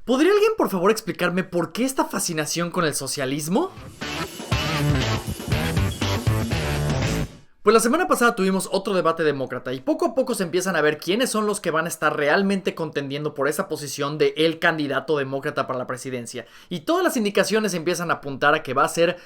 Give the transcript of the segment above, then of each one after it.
¿Podría alguien por favor explicarme por qué esta fascinación con el socialismo? Pues la semana pasada tuvimos otro debate demócrata y poco a poco se empiezan a ver quiénes son los que van a estar realmente contendiendo por esa posición de el candidato demócrata para la presidencia. Y todas las indicaciones empiezan a apuntar a que va a ser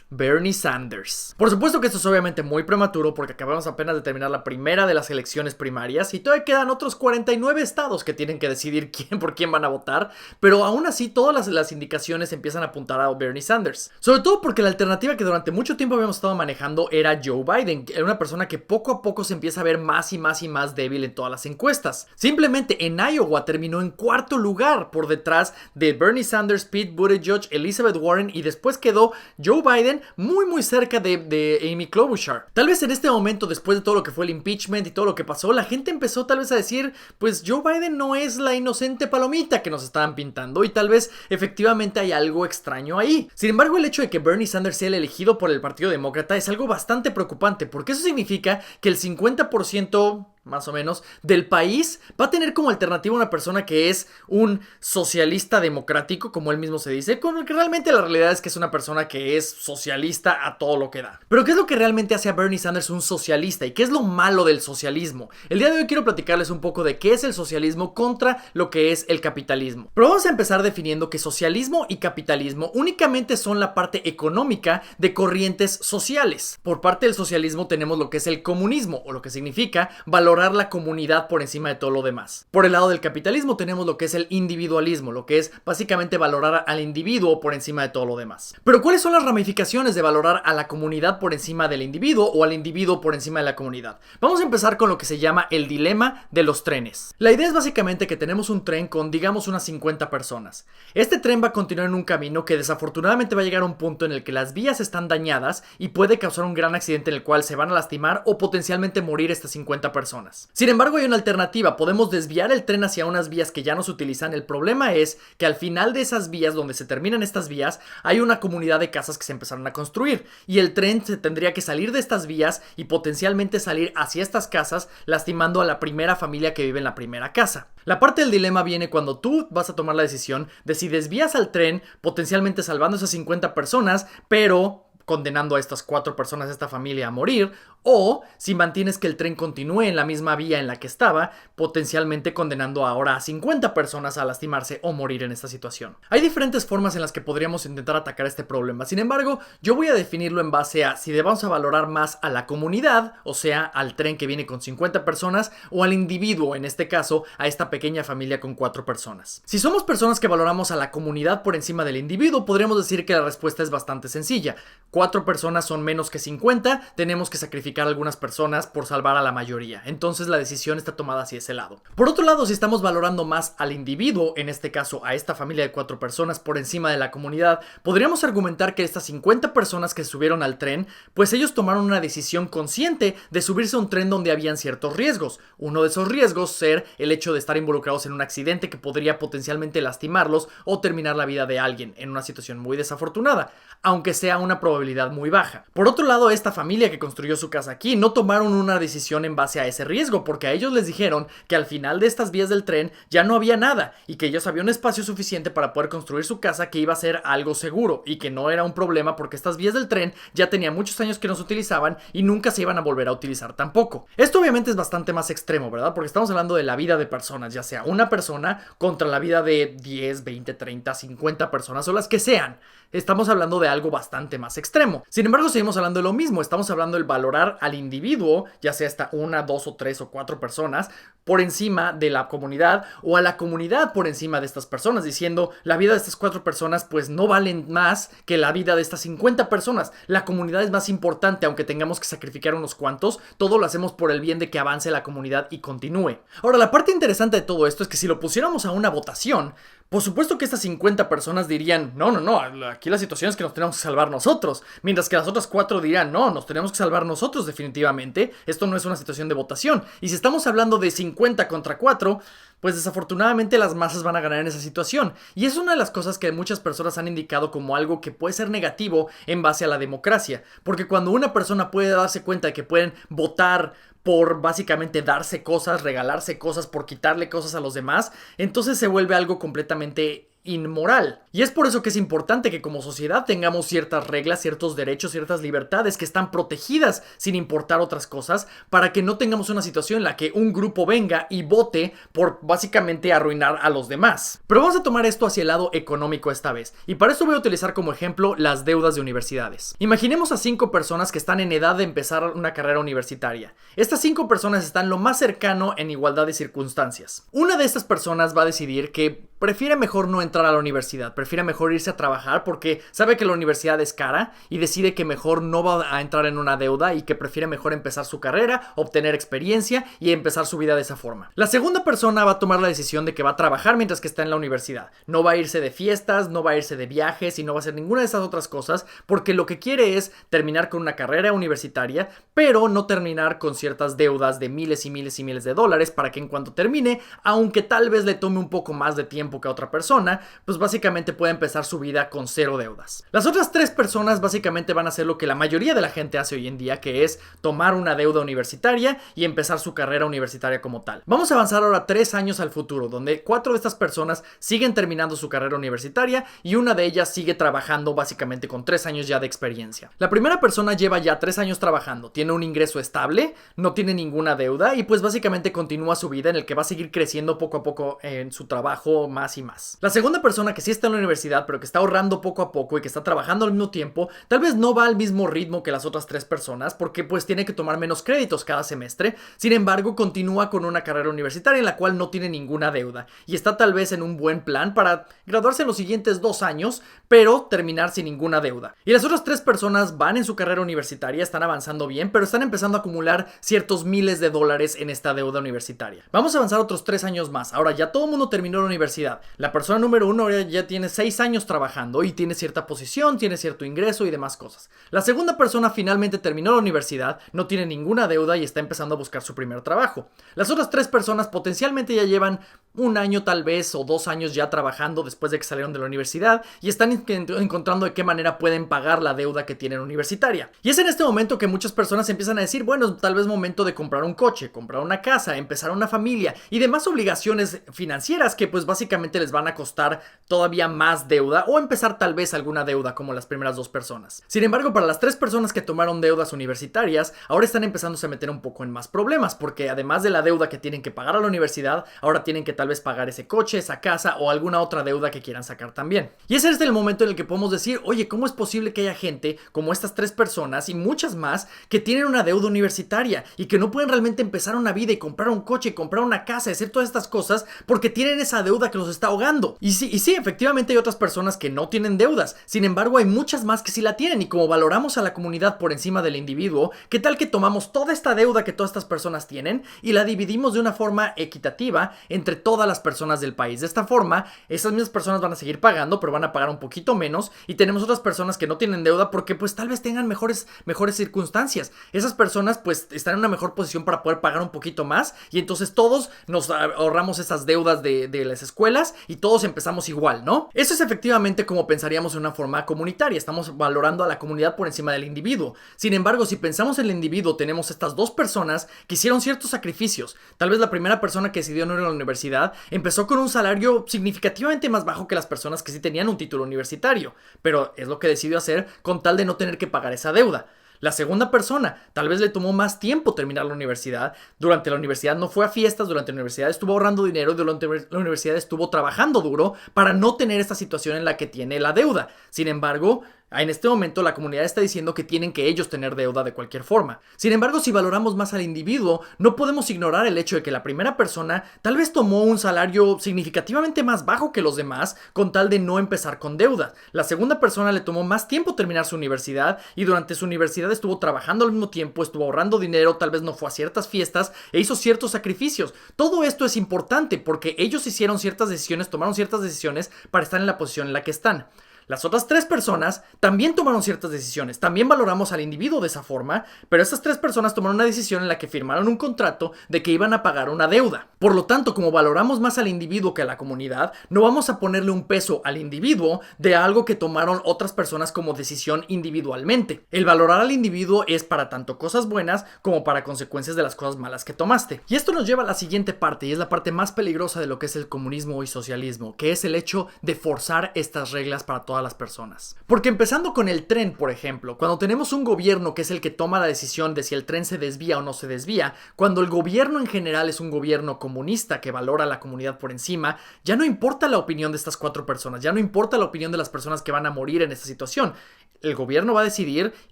Bernie Sanders. Por supuesto que esto es obviamente muy prematuro porque acabamos apenas de terminar la primera de las elecciones primarias y todavía quedan otros 49 estados que tienen que decidir por quién van a votar, pero aún así todas las indicaciones empiezan a apuntar a Bernie Sanders. Sobre todo porque la alternativa que durante mucho tiempo habíamos estado manejando era Joe Biden, que era una persona que poco a poco se empieza a ver más y más y más débil en todas las encuestas. Simplemente en Iowa terminó en cuarto lugar por detrás de Bernie Sanders, Pete Buttigieg, Elizabeth Warren y después quedó Joe Biden muy cerca de Amy Klobuchar. Tal vez en este momento, después de todo lo que fue el impeachment y todo lo que pasó, la gente empezó tal vez a decir, pues Joe Biden no es la inocente palomita que nos estaban pintando y tal vez efectivamente hay algo extraño ahí. Sin embargo, el hecho de que Bernie Sanders sea el elegido por el Partido Demócrata es algo bastante preocupante porque eso significa que el 50% más o menos, del país va a tener como alternativa una persona que es un socialista democrático, como él mismo se dice, con el que realmente la realidad es que es una persona que es socialista a todo lo que da. Pero ¿qué es lo que realmente hace a Bernie Sanders un socialista? ¿Y qué es lo malo del socialismo? El día de hoy quiero platicarles un poco de qué es el socialismo contra lo que es el capitalismo. Pero vamos a empezar definiendo que socialismo y capitalismo únicamente son la parte económica de corrientes sociales. Por parte del socialismo tenemos lo que es el comunismo, o lo que significa valorar la comunidad por encima de todo lo demás. Por el lado del capitalismo tenemos lo que es el individualismo, lo que es básicamente valorar al individuo por encima de todo lo demás. Pero ¿cuáles son las ramificaciones de valorar a la comunidad por encima del individuo o al individuo por encima de la comunidad? Vamos a empezar con lo que se llama el dilema de los trenes. La idea es básicamente que tenemos un tren con, digamos, unas 50 personas. Este tren va a continuar en un camino que desafortunadamente va a llegar a un punto en el que las vías están dañadas y puede causar un gran accidente en el cual se van a lastimar o potencialmente morir estas 50 personas. Sin embargo, hay una alternativa. Podemos desviar el tren hacia unas vías que ya no se utilizan. El problema es que al final de esas vías, donde se terminan estas vías, hay una comunidad de casas que se empezaron a construir y el tren se tendría que salir de estas vías y potencialmente salir hacia estas casas, lastimando a la primera familia que vive en la primera casa. La parte del dilema viene cuando tú vas a tomar la decisión de si desvías al tren, potencialmente salvando a esas 50 personas, pero condenando a estas 4 personas de esta familia a morir, o si mantienes que el tren continúe en la misma vía en la que estaba, potencialmente condenando ahora a 50 personas a lastimarse o morir en esta situación. Hay diferentes formas en las que podríamos intentar atacar este problema. Sin embargo, yo voy a definirlo en base a si debemos a valorar más a la comunidad, o sea, al tren que viene con 50 personas, o al individuo, en este caso, a esta pequeña familia con 4 personas. Si somos personas que valoramos a la comunidad por encima del individuo, podríamos decir que la respuesta es bastante sencilla. 4 personas son menos que 50, tenemos que sacrificar a algunas personas por salvar a la mayoría. Entonces la decisión está tomada hacia ese lado. Por otro lado, si estamos valorando más al individuo, en este caso a esta familia de 4 personas por encima de la comunidad, podríamos argumentar que estas 50 personas que subieron al tren, pues ellos tomaron una decisión consciente de subirse a un tren donde habían ciertos riesgos. Uno de esos riesgos ser el hecho de estar involucrados en un accidente que podría potencialmente lastimarlos o terminar la vida de alguien en una situación muy desafortunada, aunque sea una probabilidad muy baja. Por otro lado, esta familia que construyó su casa aquí no tomaron una decisión en base a ese riesgo, porque a ellos les dijeron que al final de estas vías del tren ya no había nada y que ellos habían un espacio suficiente para poder construir su casa, que iba a ser algo seguro y que no era un problema porque estas vías del tren ya tenían muchos años que no se utilizaban y nunca se iban a volver a utilizar tampoco. Esto obviamente es bastante más extremo, ¿verdad? Porque estamos hablando de la vida de personas, ya sea una persona contra la vida de 10, 20, 30, 50 personas o las que sean. Estamos hablando de algo bastante más extremo. Sin embargo, seguimos hablando de lo mismo. Estamos hablando del valorar al individuo, ya sea hasta 1, 2 o 3 o 4 personas, por encima de la comunidad, o a la comunidad por encima de estas personas, diciendo la vida de estas 4 personas pues no valen más que la vida de estas 50 personas. La comunidad es más importante, aunque tengamos que sacrificar unos cuantos, todo lo hacemos por el bien de que avance la comunidad y continúe. Ahora, la parte interesante de todo esto es que si lo pusiéramos a una votación, por supuesto que estas 50 personas dirían, no, aquí la situación es que nos tenemos que salvar nosotros, mientras que las otras 4 dirán, no, nos tenemos que salvar nosotros definitivamente, esto no es una situación de votación. Y si estamos hablando de 50 contra 4, pues desafortunadamente las masas van a ganar en esa situación. Y es una de las cosas que muchas personas han indicado como algo que puede ser negativo en base a la democracia. Porque cuando una persona puede darse cuenta de que pueden votar por básicamente darse cosas, regalarse cosas, por quitarle cosas a los demás, entonces se vuelve algo completamente inmoral. Y es por eso que es importante que como sociedad tengamos ciertas reglas, ciertos derechos, ciertas libertades que están protegidas sin importar otras cosas, para que no tengamos una situación en la que un grupo venga y vote por básicamente arruinar a los demás. Pero vamos a tomar esto hacia el lado económico esta vez, y para esto voy a utilizar como ejemplo las deudas de universidades. Imaginemos a 5 personas que están en edad de empezar una carrera universitaria. Estas 5 personas están lo más cercano en igualdad de circunstancias. Una de estas personas va a decidir que prefiere mejor no entrar a la universidad, prefiere mejor irse a trabajar porque sabe que la universidad es cara y decide que mejor no va a entrar en una deuda y que prefiere mejor empezar su carrera, obtener experiencia y empezar su vida de esa forma. La segunda persona va a tomar la decisión de que va a trabajar mientras que está en la universidad. No va a irse de fiestas, no va a irse de viajes y no va a hacer ninguna de esas otras cosas porque lo que quiere es terminar con una carrera universitaria, pero no terminar con ciertas deudas de miles y miles y miles de dólares para que en cuanto termine, aunque tal vez le tome un poco más de tiempo que a otra persona, pues básicamente puede empezar su vida con 0 deudas. Las otras 3 personas básicamente van a hacer lo que la mayoría de la gente hace hoy en día, que es tomar una deuda universitaria y empezar su carrera universitaria como tal. Vamos a avanzar ahora 3 años al futuro, donde 4 de estas personas siguen terminando su carrera universitaria y una de ellas sigue trabajando básicamente con 3 años ya de experiencia. La primera persona lleva ya 3 años trabajando, tiene un ingreso estable, no tiene ninguna deuda y pues básicamente continúa su vida en el que va a seguir creciendo poco a poco en su trabajo más y más. La segunda persona que sí está en la universidad pero que está ahorrando poco a poco y que está trabajando al mismo tiempo, tal vez no va al mismo ritmo que las otras 3 personas porque pues tiene que tomar menos créditos cada semestre, sin embargo continúa con una carrera universitaria en la cual no tiene ninguna deuda y está tal vez en un buen plan para graduarse en los siguientes 2 años pero terminar sin ninguna deuda. Y las otras 3 personas van en su carrera universitaria, están avanzando bien pero están empezando a acumular ciertos miles de dólares en esta deuda universitaria. Vamos a avanzar otros 3 años más. Ahora ya todo el mundo terminó la universidad. La persona número 1 ya tiene 6 años trabajando y tiene cierta posición, tiene cierto ingreso y demás cosas. La segunda persona finalmente terminó la universidad, no tiene ninguna deuda y está empezando a buscar su primer trabajo. Las otras 3 personas potencialmente ya llevan 1 año tal vez o 2 años ya trabajando después de que salieron de la universidad y están encontrando de qué manera pueden pagar la deuda que tienen universitaria. Y es en este momento que muchas personas empiezan a decir, bueno, tal vez es momento de comprar un coche, comprar una casa, empezar una familia y demás obligaciones financieras que pues básicamente les van a costar todavía más deuda o empezar tal vez alguna deuda como las primeras 2 personas. Sin embargo, para las 3 personas que tomaron deudas universitarias, ahora están empezándose a meter un poco en más problemas porque además de la deuda que tienen que pagar a la universidad, ahora tienen que tal vez pagar ese coche, esa casa o alguna otra deuda que quieran sacar también. Y ese es el momento en el que podemos decir, oye, ¿cómo es posible que haya gente como estas 3 personas y muchas más que tienen una deuda universitaria y que no pueden realmente empezar una vida y comprar un coche, comprar una casa, hacer todas estas cosas porque tienen esa deuda que los está ahogando? Y sí, efectivamente hay otras personas que no tienen deudas, sin embargo hay muchas más que sí la tienen y como valoramos a la comunidad por encima del individuo, ¿qué tal que tomamos toda esta deuda que todas estas personas tienen y la dividimos de una forma equitativa entre todas las personas del país? De esta forma, esas mismas personas van a seguir pagando, pero van a pagar un poquito menos y tenemos otras personas que no tienen deuda porque pues tal vez tengan mejores circunstancias. Esas personas pues están en una mejor posición para poder pagar un poquito más y entonces todos nos ahorramos esas deudas de las escuelas y todos empezamos igual, ¿no? Eso es efectivamente como pensaríamos en una forma comunitaria. Estamos valorando a la comunidad por encima del individuo. Sin embargo, si pensamos en el individuo, tenemos estas 2 personas que hicieron ciertos sacrificios. Tal vez la primera persona que decidió no ir a la universidad empezó con un salario significativamente más bajo que las personas que sí tenían un título universitario, pero es lo que decidió hacer con tal de no tener que pagar esa deuda. La segunda persona, tal vez le tomó más tiempo terminar la universidad. Durante la universidad no fue a fiestas, durante la universidad estuvo ahorrando dinero y durante la universidad estuvo trabajando duro para no tener esta situación en la que tiene la deuda. Sin embargo, en este momento la comunidad está diciendo que tienen que ellos tener deuda de cualquier forma. Sin embargo, si valoramos más al individuo, no podemos ignorar el hecho de que la primera persona tal vez tomó un salario significativamente más bajo que los demás con tal de no empezar con deuda. La segunda persona le tomó más tiempo terminar su universidad y durante su universidad estuvo trabajando al mismo tiempo, estuvo ahorrando dinero, tal vez no fue a ciertas fiestas e hizo ciertos sacrificios. Todo esto es importante porque ellos hicieron ciertas decisiones, tomaron ciertas decisiones para estar en la posición en la que están. Las otras 3 personas también tomaron ciertas decisiones, también valoramos al individuo de esa forma, pero estas 3 personas tomaron una decisión en la que firmaron un contrato de que iban a pagar una deuda. Por lo tanto, como valoramos más al individuo que a la comunidad, no vamos a ponerle un peso al individuo de algo que tomaron otras personas como decisión individualmente. El valorar al individuo es para tanto cosas buenas como para consecuencias de las cosas malas que tomaste. Y esto nos lleva a la siguiente parte, y es la parte más peligrosa de lo que es el comunismo y socialismo, que es el hecho de forzar estas reglas para todas las personas. Porque empezando con el tren, por ejemplo, cuando tenemos un gobierno que es el que toma la decisión de si el tren se desvía o no se desvía, cuando el gobierno en general es un gobierno comunista que valora a la comunidad por encima, ya no importa la opinión de estas 4 personas, ya no importa la opinión de las personas que van a morir en esta situación. El gobierno va a decidir,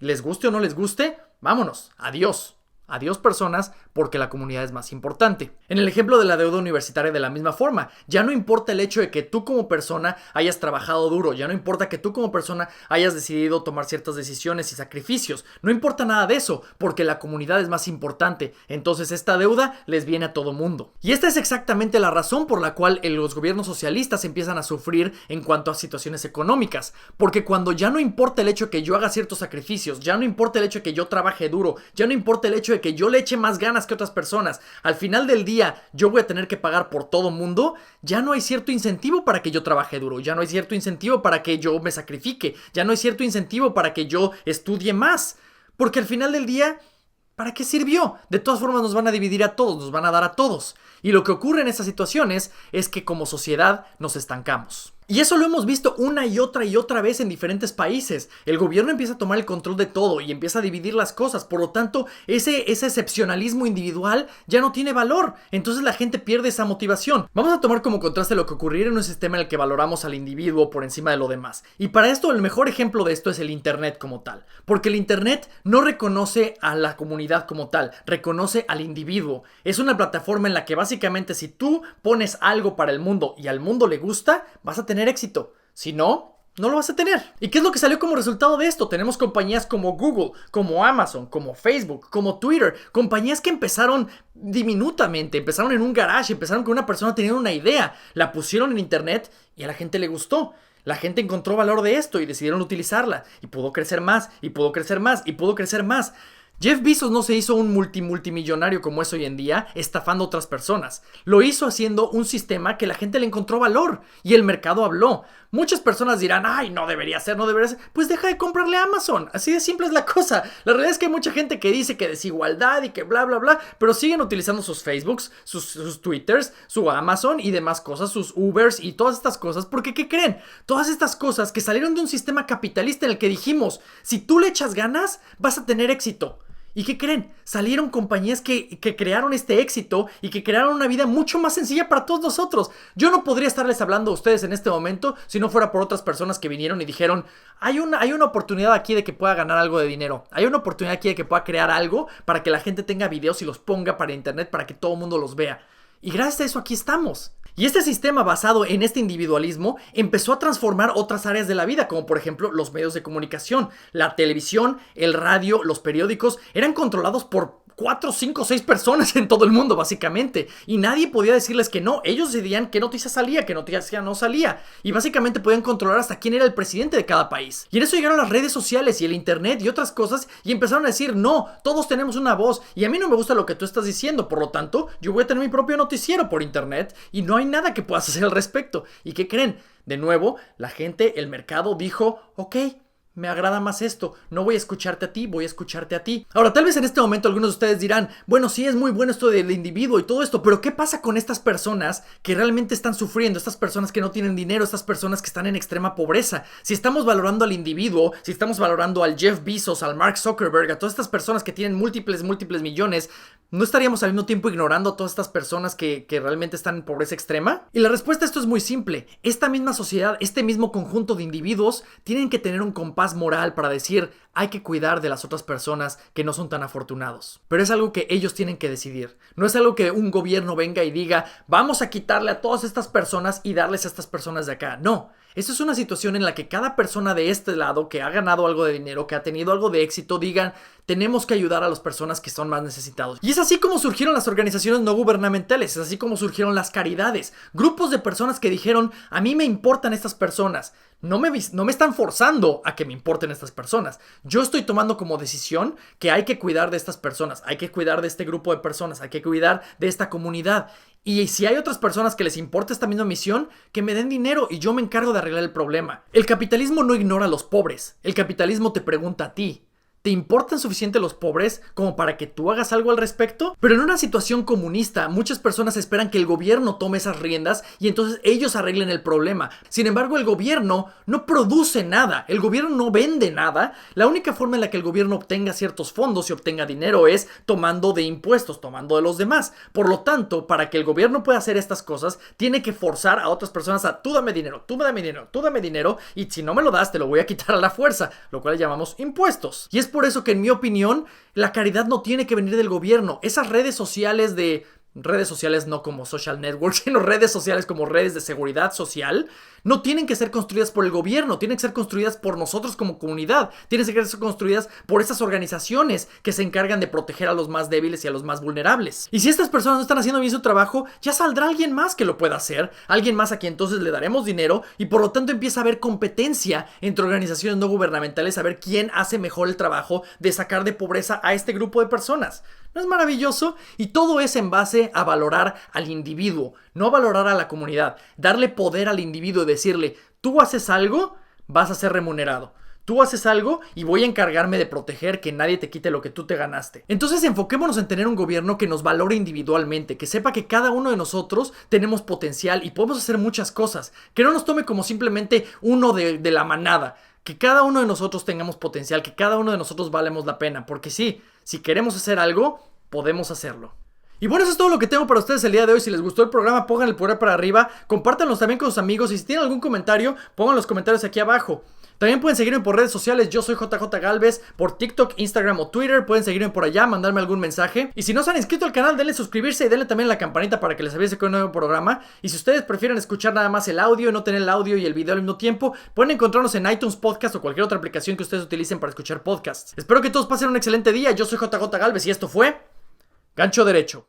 les guste o no les guste, vámonos, adiós. Adiós personas, porque la comunidad es más importante. En el ejemplo de la deuda universitaria, de la misma forma, ya no importa el hecho de que tú como persona hayas trabajado duro, ya no importa que tú como persona hayas decidido tomar ciertas decisiones y sacrificios, no importa nada de eso, porque la comunidad es más importante. Entonces esta deuda les viene a todo mundo. Y esta es exactamente la razón por la cual los gobiernos socialistas empiezan a sufrir en cuanto a situaciones económicas, porque cuando ya no importa el hecho de que yo haga ciertos sacrificios, ya no importa el hecho de que yo trabaje duro, ya no importa el hecho de que yo le eche más ganas que otras personas, al final del día yo voy a tener que pagar por todo mundo, ya no hay cierto incentivo para que yo trabaje duro, ya no hay cierto incentivo para que yo me sacrifique, ya no hay cierto incentivo para que yo estudie más, porque al final del día, ¿para qué sirvió? De todas formas nos van a dividir a todos, nos van a dar a todos. Y lo que ocurre en estas situaciones es que como sociedad nos estancamos. Y eso lo hemos visto una y otra vez en diferentes países. El gobierno empieza a tomar el control de todo y empieza a dividir las cosas. Por lo tanto, ese excepcionalismo individual ya no tiene valor. Entonces la gente pierde esa motivación. Vamos a tomar como contraste lo que ocurriría en un sistema en el que valoramos al individuo por encima de lo demás. Y para esto, el mejor ejemplo de esto es el internet como tal. Porque el internet no reconoce a la comunidad como tal, reconoce al individuo. Es una plataforma en la que básicamente si tú pones algo para el mundo y al mundo le gusta, vas a tener éxito. Si no, no lo vas a tener. ¿Y qué es lo que salió como resultado de esto? Tenemos compañías como Google, como Amazon, como Facebook, como Twitter. Compañías que empezaron diminutamente, empezaron en un garage, empezaron con una persona teniendo una idea, la pusieron en internet y a la gente le gustó. La gente encontró valor de esto y decidieron utilizarla. Y pudo crecer más, y pudo crecer más, y pudo crecer más. Jeff Bezos no se hizo un multimillonario como es hoy en día estafando a otras personas. Lo hizo haciendo un sistema que la gente le encontró valor y el mercado habló. Muchas personas dirán, ay, no debería ser, no debería ser. Pues deja de comprarle a Amazon. Así de simple es la cosa. La realidad es que hay mucha gente que dice que desigualdad y que bla, bla, bla, pero siguen utilizando sus Facebooks, sus Twitters, su Amazon y demás cosas, sus Ubers y todas estas cosas. Porque, ¿qué creen? Todas estas cosas que salieron de un sistema capitalista en el que dijimos, si tú le echas ganas, vas a tener éxito. ¿Y qué creen? Salieron compañías que crearon este éxito y que crearon una vida mucho más sencilla para todos nosotros. Yo no podría estarles hablando a ustedes en este momento si no fuera por otras personas que vinieron y dijeron, hay una oportunidad aquí de que pueda ganar algo de dinero. Hay una oportunidad aquí de que pueda crear algo para que la gente tenga videos y los ponga para internet para que todo el mundo los vea. Y gracias a eso aquí estamos. Y este sistema basado en este individualismo empezó a transformar otras áreas de la vida, como por ejemplo los medios de comunicación. La televisión, el radio, los periódicos eran controlados por 4, 5, 6 personas en todo el mundo básicamente, y nadie podía decirles que no. Ellos decidían qué noticia salía, qué noticia no salía, y básicamente podían controlar hasta quién era el presidente de cada país. Y en eso llegaron las redes sociales y el internet y otras cosas, y empezaron a decir, no, todos tenemos una voz y a mí no me gusta lo que tú estás diciendo, por lo tanto yo voy a tener mi propio noticiero por internet y no hay nada que puedas hacer al respecto. ¿Y qué creen? De nuevo, la gente, el mercado dijo, ok, me agrada más esto, no voy a escucharte a ti, voy a escucharte a ti. Ahora, tal vez en este momento algunos de ustedes dirán, bueno, sí es muy bueno esto del individuo y todo esto, pero ¿qué pasa con estas personas que realmente están sufriendo? Estas personas que no tienen dinero, estas personas que están en extrema pobreza. Si estamos valorando al individuo, si estamos valorando al Jeff Bezos, al Mark Zuckerberg, a todas estas personas que tienen múltiples millones, ¿no estaríamos al mismo tiempo ignorando a todas estas personas que realmente están en pobreza extrema? Y la respuesta a esto es muy simple. Esta misma sociedad, este mismo conjunto de individuos tienen que tener un compás moral para decir, hay que cuidar de las otras personas que no son tan afortunados. Pero es algo que ellos tienen que decidir. No es algo que un gobierno venga y diga, vamos a quitarle a todas estas personas y darles a estas personas de acá. No. Esto es una situación en la que cada persona de este lado que ha ganado algo de dinero, que ha tenido algo de éxito, digan, tenemos que ayudar a las personas que son más necesitados. Y es así como surgieron las organizaciones no gubernamentales, es así como surgieron las caridades. Grupos de personas que dijeron, a mí me importan estas personas. No me están forzando a que me importen estas personas. Yo estoy tomando como decisión que hay que cuidar de estas personas, hay que cuidar de este grupo de personas, hay que cuidar de esta comunidad. Y si hay otras personas que les importa esta misma misión, que me den dinero y yo me encargo de arreglar el problema. El capitalismo no ignora a los pobres. El capitalismo te pregunta a ti: ¿te importan suficiente los pobres como para que tú hagas algo al respecto? Pero en una situación comunista, muchas personas esperan que el gobierno tome esas riendas y entonces ellos arreglen el problema. Sin embargo, el gobierno no produce nada, el gobierno no vende nada. La única forma en la que el gobierno obtenga ciertos fondos y obtenga dinero es tomando de impuestos, tomando de los demás. Por lo tanto, para que el gobierno pueda hacer estas cosas, tiene que forzar a otras personas a: tú dame dinero, tú dame dinero, tú dame dinero, y si no me lo das, te lo voy a quitar a la fuerza, lo cual llamamos impuestos. Y es por eso que, en mi opinión, la caridad no tiene que venir del gobierno. Esas redes sociales no como social networks, sino redes sociales como redes de seguridad social, no tienen que ser construidas por el gobierno, tienen que ser construidas por nosotros como comunidad, tienen que ser construidas por esas organizaciones que se encargan de proteger a los más débiles y a los más vulnerables. Y si estas personas no están haciendo bien su trabajo, ya saldrá alguien más que lo pueda hacer, alguien más a quien entonces le daremos dinero, y por lo tanto empieza a haber competencia entre organizaciones no gubernamentales a ver quién hace mejor el trabajo de sacar de pobreza a este grupo de personas. ¿No es maravilloso? Y todo es en base a valorar al individuo, no valorar a la comunidad. Darle poder al individuo y decirle: tú haces algo, vas a ser remunerado. Tú haces algo y voy a encargarme de proteger que nadie te quite lo que tú te ganaste. Entonces enfoquémonos en tener un gobierno que nos valore individualmente, que sepa que cada uno de nosotros tenemos potencial y podemos hacer muchas cosas. Que no nos tome como simplemente uno de la manada. Que cada uno de nosotros tengamos potencial, que cada uno de nosotros valemos la pena. Porque sí, si queremos hacer algo, podemos hacerlo. Y bueno, eso es todo lo que tengo para ustedes el día de hoy. Si les gustó el programa, pongan el pulgar para arriba, compártanlos también con sus amigos, y si tienen algún comentario, pongan los comentarios aquí abajo. También pueden seguirme por redes sociales, yo soy JJ Galvez, por TikTok, Instagram o Twitter. Pueden seguirme por allá, mandarme algún mensaje. Y si no se han inscrito al canal, denle suscribirse y denle también la campanita para que les avise que hay un nuevo programa. Y si ustedes prefieren escuchar nada más el audio y no tener el audio y el video al mismo tiempo, pueden encontrarnos en iTunes Podcast o cualquier otra aplicación que ustedes utilicen para escuchar podcasts. Espero que todos pasen un excelente día. Yo soy JJ Galvez y esto fue Gancho Derecho.